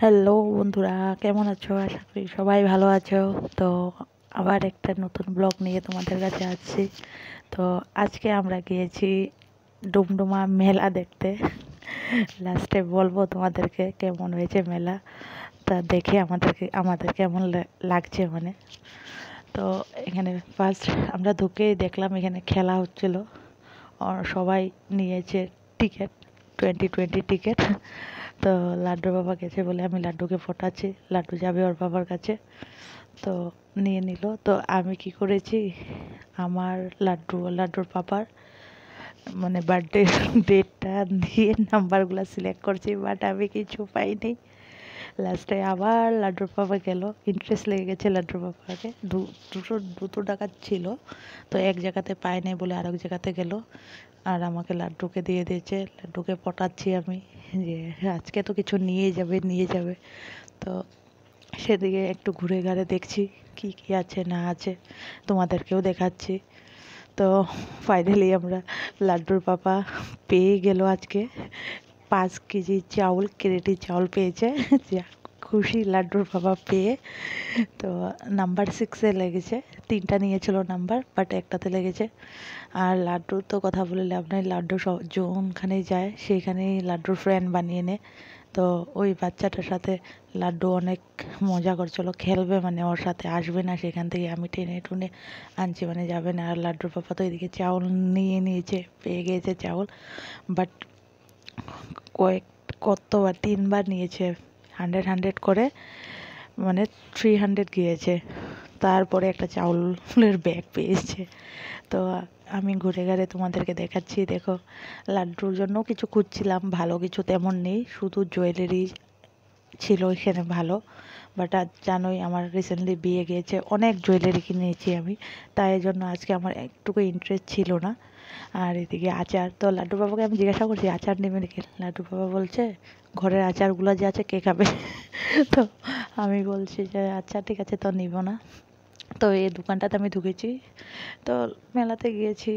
Hello বন্ধুরা, কেমন আছো? আশা করি সবাই ভালো আছো। তো আবার একটা নতুন ব্লগ নিয়ে তোমাদের কাছে আসছি। তো আজকে আমরা গিয়েছি ডুমডুমা মেলা দেখতে। লাস্টে বলবো তোমাদেরকে কেমন হয়েছে মেলা, তা দেখে আমাদের কেমন লাগছে মানে। তো এখানে ফার্স্ট আমরা ঢুকেই দেখলাম এখানে খেলা হচ্ছিল। আর সবাই নিয়েছে টিকিট, 2020 টিকিট। তো লাড্ডুর বাবা গেছে বলে আমি লাড্ডুকে ফোটাচ্ছি, লাড্ডু যাবে ওর বাবার কাছে। তো নিয়ে নিল। তো আমি কি করেছি, আমার লাড্ডুর পাপার মানে বার্থডে ডেটটা দিয়ে নাম্বারগুলো সিলেক্ট করছি, বাট আমি কিছু পাইনি। লাস্টে আবার লাড্ডুর পাপা গেল, ইন্টারেস্ট লেগে গেছে লাড্ডুর পাপাকে। দুটো টাকা ছিল, তো এক জায়গাতে পায় নাই বলে আরেক জায়গাতে গেল, আর আমাকে লাড্ডুকে দিয়ে দিয়েছে। লাড্ডুকে পটাচ্ছি আমি যে আজকে তো কিছু নিয়ে যাবে। তো সেদিকে একটু ঘুরে ঘাড়ে দেখছি কি কি আছে না আছে, তোমাদেরকেও দেখাচ্ছি। তো ফাইনালি আমরা লাড্ডুর পাপা পেয়ে গেল আজকে 5 কেজি চাউল, ক্রেডিট চাউল পেয়েছে। যা খুশি লাড্ডুর বাবা পেয়ে। তো নাম্বার 6-এ লেগেছে, 3টা নিয়েছিল নাম্বার, বাট একটাতে লেগেছে। আর লাড্ডুর তো কথা বলে লাভ নাই, লাড্ডু যোনখানেই যায় সেইখানেই লাড্ডুর ফ্রেন্ড বানিয়ে নেয়। তো ওই বাচ্চাটার সাথে লাড্ডু অনেক মজা করছিল, খেলবে মানে ওর সাথে, আসবে না সেখান থেকে আমি টেনে টুনে আনছি মানে যাবে না। আর লাড্ডুর পাপা তো এদিকে চাউল নিয়েছে, পেয়ে গিয়েছে চাউল, বাট কতবার 3বার নিয়েছে, 100 করে, মানে 300 গিয়েছে। তারপরে একটা চাউলের ব্যাগ পেয়েছে। তো আমি ঘুরে ঘাড়ে তোমাদেরকে দেখাচ্ছি। দেখো, লাড্ডুর জন্য কিছু খুঁজছিলাম, ভালো কিছু তেমন নেই, শুধু জুয়েলারি ছিল এখানে ভালো। বাট আজ জানোই আমার রিসেন্টলি বিয়ে গিয়েছে, অনেক জুয়েলারি কিনেছি আমি, তাই জন্য আজকে আমার একটুকু ইন্টারেস্ট ছিল না। আর এদিকে আচার, তো লাড্ডু বাবাকে আমি জিজ্ঞাসা করছি আচার নেবে নাকি, লাড্ডু বাবা বলছে ঘরের আচারগুলো যে আছে কে খাবে। তো আমি বলছি যে আচ্ছা ঠিক আছে, তো নিব না। তো এই দোকানটাতে আমি ঢুকেছি। তো মেলাতে গিয়েছি,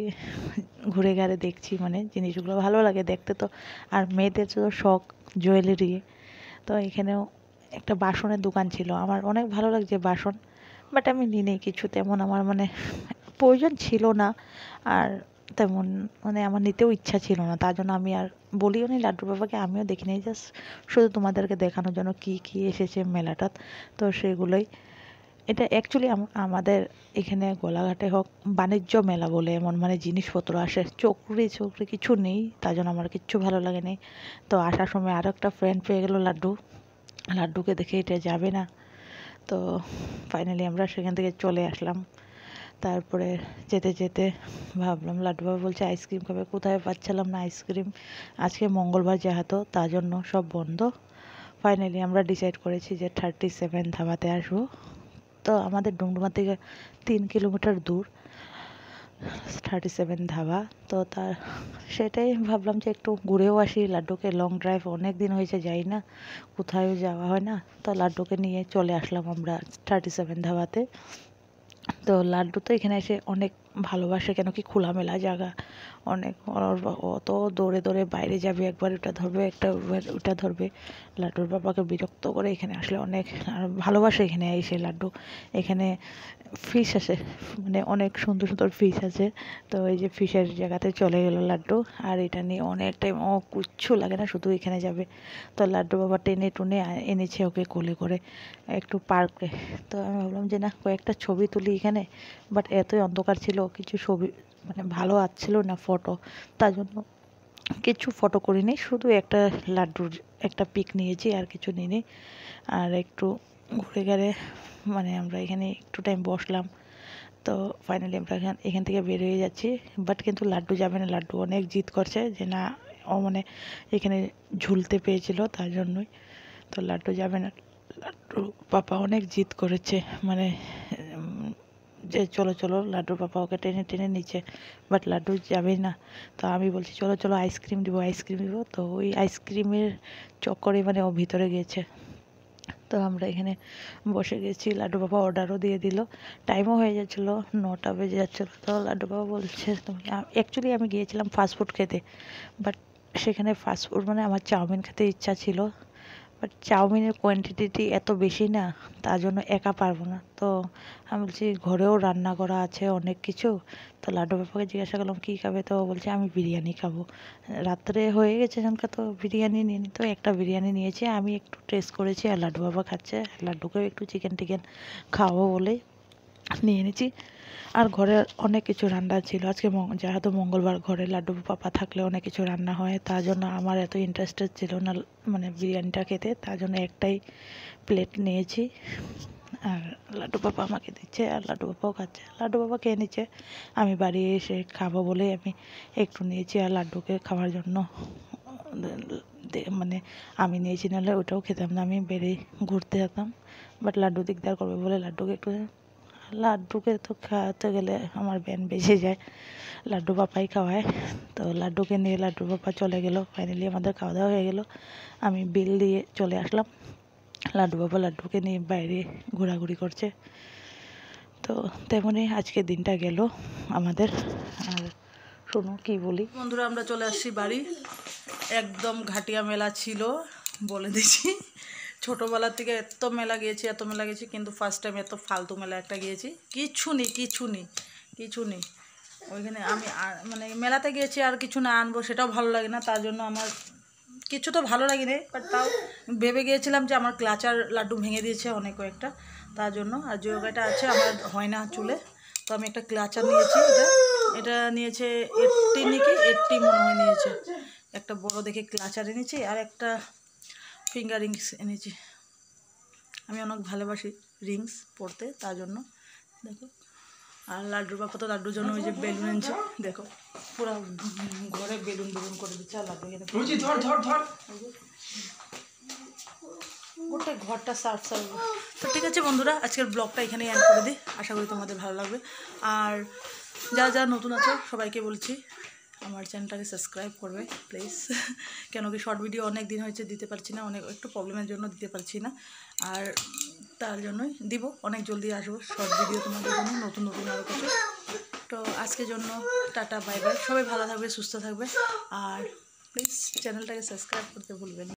ঘুরে ঘাড়ে দেখছি, মানে জিনিসগুলো ভালো লাগে দেখতে। তো আর মেয়েদের তো শখ জুয়েলারি। তো এখানেও একটা বাসনের দোকান ছিল, আমার অনেক ভালো লাগছে বাসন, বাট আমি নিই নেই কিছু তেমন, আমার মানে প্রয়োজন ছিল না। আর তেমন মানে আমার নিতেও ইচ্ছা ছিল না, তার জন্য আমি আর বলিও নি লাড্ডু বাবাকে, আমিও দেখি নাই, জাস্ট শুধু তোমাদেরকে দেখানোর জন্য কি কি এসেছে মেলাটাত। তো সেগুলোই, এটা অ্যাকচুয়ালি আমাদের এখানে গোলাঘাটে হোক বাণিজ্য মেলা বলে, এমন মানে জিনিসপত্র আসে, চকরি কিছু নেই, তার জন্য আমার কিচ্ছু ভালো লাগে নেই। তো আসার সময় আরও একটা ফ্রেন্ড পেয়ে গেলো লাড্ডুকে দেখে এটা যাবে না। তো ফাইনালি আমরা সেখান থেকে চলে আসলাম। তারপরে যেতে যেতে ভাবলাম, লাড্ডু বাবা বলছে আইসক্রিম খাবে, কোথায় পাচ্ছিলাম না আইসক্রিম, আজকে মঙ্গলবার যেহেতু তার জন্য সব বন্ধ। ফাইনালি আমরা ডিসাইড করেছি যে 37 ধাবাতে আসবো। তো আমাদের ডুমডুমা থেকে 3 কিলোমিটার দূর 37 ধাবা। তো তার সেটাই ভাবলাম যে একটু ঘুরেও আসি, লাড্ডুকে লং ড্রাইভ অনেক দিন হয়েছে যাই না, কোথাও যাওয়া হয় না। তো লাড্ডুকে নিয়ে চলে আসলাম আমরা 37 ধাবাতে। তো লাড্ডু তো এখানে এসে অনেক ভালোবাসে, কেন কি খোলামেলা জায়গা, অনেক অত দৌড়ে দৌড়ে বাইরে যাবে, একবার ওটা ধরবে একটা ওটা ধরবে, লাড্ডুর বাবাকে বিরক্ত করে এখানে আসলে অনেক। আর ভালোবাসে এখানে এসে লাড্ডু। এখানে ফিশ আছে, মানে অনেক সুন্দর সুন্দর ফিশ আছে। তো এই যে ফিশের জায়গাতে চলে গেল লাড্ডু, আর এটা নিয়ে অনেক টাইম ও কিচ্ছু লাগে না, শুধু এখানে যাবে। তো লাড্ডু বাবা টেনে টুনে এনেছে ওকে কোলে করে একটু পার্কে। তো আমি ভাবলাম যে না, কয়েকটা ছবি তুলি এখানে, বাট এতই অন্ধকার ছিল, কিছু ছবি মানে ভালো আসছিল না ফটো, তার জন্য কিছু ফটো করিনি, শুধু একটা লাড্ডুর একটা পিক নিয়েছি, আর কিছু নিইনি। আর একটু ঘুরে ঘাড়ে মানে আমরা এখানে একটু টাইম বসলাম। তো ফাইনালি আমরা এখান থেকে বের হয়ে যাচ্ছি, বাট কিন্তু লাড্ডু যাবে না, লাড্ডু অনেক জিদ করছে যে না, ও মানে এখানে ঝুলতে পেয়েছিল তার জন্যই। তো লাড্ডু যাবে না, লাড্ডু পাপা অনেক জিদ করেছে, মানে যে চলো চলো, লাড্ডুর পাপা ওকে টেনে টেনে নিচ্ছে, বাট লাড্ডু যাবেই না। তো আমি বলছি চলো চলো আইসক্রিম দিব। তো ওই আইসক্রিমের চক্করে মানে ও ভিতরে গিয়েছে। তো আমরা এখানে বসে গেছি, লাড্ডু বাবা অর্ডারও দিয়ে দিল, টাইমও হয়ে যাচ্ছিলো, 9টা বেজে যাচ্ছিলো। তো লাড্ডু বাবা বলছে তুমি, অ্যাকচুয়ালি আমি গিয়েছিলাম ফাস্টফুড খেতে, বাট সেখানে ফাস্টফুড মানে আমার চাউমিন খেতে ইচ্ছা ছিল, বাট চাউমিনের কোয়ান্টিটি এত বেশি না, তার জন্য একা পারবো না। তো আমি বলছি ঘরেও রান্না করা আছে অনেক কিছু। তো লাড্ডু পাপাকে জিজ্ঞাসা করলাম কী খাবে, তো বলছে আমি বিরিয়ানি খাবো। রাত্রে হয়ে গেছে এখানকার, তো বিরিয়ানি নিয়ে নিই। তো একটা বিরিয়ানি নিয়েছি, আমি একটু টেস্ট করেছি আর লাড্ডু বাবা খাচ্ছে। লাড্ডুকেও একটু চিকেন টিকেন খাওয়াবো বলেই নিয়ে নিয়েছি। আর ঘরে অনেক কিছু রান্না ছিল আজকে, যেহেতু মঙ্গলবার ঘরে লাড্ডু পাপা থাকলে অনেক কিছু রান্না হয়, তার জন্য আমার এত ইন্টারেস্টেড ছিল না মানে বিরিয়ানিটা খেতে, তার জন্য একটাই প্লেট নিয়েছি। আর লাড্ডু পাপা আমাকে দিচ্ছে আর লাড্ডু পাপাও খাচ্ছে, লাড্ডু পাপা খেয়ে নিচ্ছে। আমি বাড়ি এসে খাবো বলে আমি একটু নিয়েছি। আর লাড্ডুকে খাওয়ার জন্য মানে আমি নিয়েছি, নাহলে ওটাও খেতাম না, আমি বেরিয়ে ঘুরতে যেতাম। বাট লাড্ডু দিকদার করবে বলে লাড্ডুকে একটু, লাড্ডুকে তো খাওয়াতে গেলে আমার ব্যান বেজে যায়, লাড্ডু পাপাই খাওয়ায়। তো লাড্ডুকে নিয়ে লাড্ডু পাপা চলে গেল। ফাইনালি আমাদের খাওয়া দাওয়া হয়ে গেল, আমি বিল দিয়ে চলে আসলাম। লাড্ডু বাবা লাড্ডুকে নিয়ে বাইরে ঘোরাঘুরি করছে। তো তেমনই আজকে দিনটা গেল আমাদের। আর শোনো কি বলি বন্ধুরা, আমরা চলে আসছি বাড়ি। একদম ঘাটিয়া মেলা ছিল বলে দিচ্ছি, ছোটোবেলার থেকে এত মেলা গিয়েছি, কিন্তু ফার্স্ট টাইম এত ফালতু মেলা একটা গিয়েছি। কিছু নেই ওইখানে। আমি মানে মেলাতে গিয়েছি আর কিছু না আনবো সেটাও ভালো লাগে না, তার জন্য আমার কিছু তো ভালো লাগেনি। বাট তাও ভেবে গিয়েছিলাম যে আমার ক্লাচার লাড্ডু ভেঙে দিয়েছে অনেক কয়েকটা, তার জন্য। আর যোগাটা আছে আমার হয় না চুলে, তো আমি একটা ক্লাচার নিয়েছি। এটা নিয়েছে 80 মনে হয় নিয়েছে। একটা বড় দেখে ক্লাচার এনেছি আর একটা ফিঙ্গার রিংস এনেছি। আমি অনেক ভালোবাসি রিংস পরতে, তার জন্য। দেখো, আর লাড্ডুর বাবা তো লাড্ডুর জন্য ওই যে বেলুন এনেছে, দেখো পুরো ঘরে বেলুন করে দিচ্ছে। আর লাড্ডু গোটা ঘরটা সার্ভ। তো ঠিক আছে বন্ধুরা, আজকের ব্লগটা এখানেই এন্ড করে দিই। আশা করি তোমাদের ভালো লাগবে। আর যারা নতুন আছো সবাইকে বলছি আমার চ্যানেলটাকে সাবস্ক্রাইব করবে প্লিজ। কেন কি শর্ট ভিডিও অনেক দিন হয়েছে দিতে পারছি না, একটু প্রবলেমের জন্য দিতে পারছি না। আর তার জন্যই দিব, অনেক জলদি আসবো শর্ট ভিডিও তোমাদের জন্য, নতুন আরও কিছু। তো আজকের জন্য টাটা, বাই বাই। সবাই ভালো থাকবে, সুস্থ থাকবে। আর প্লিজ চ্যানেলটাকে সাবস্ক্রাইব করতে ভুলবেন না।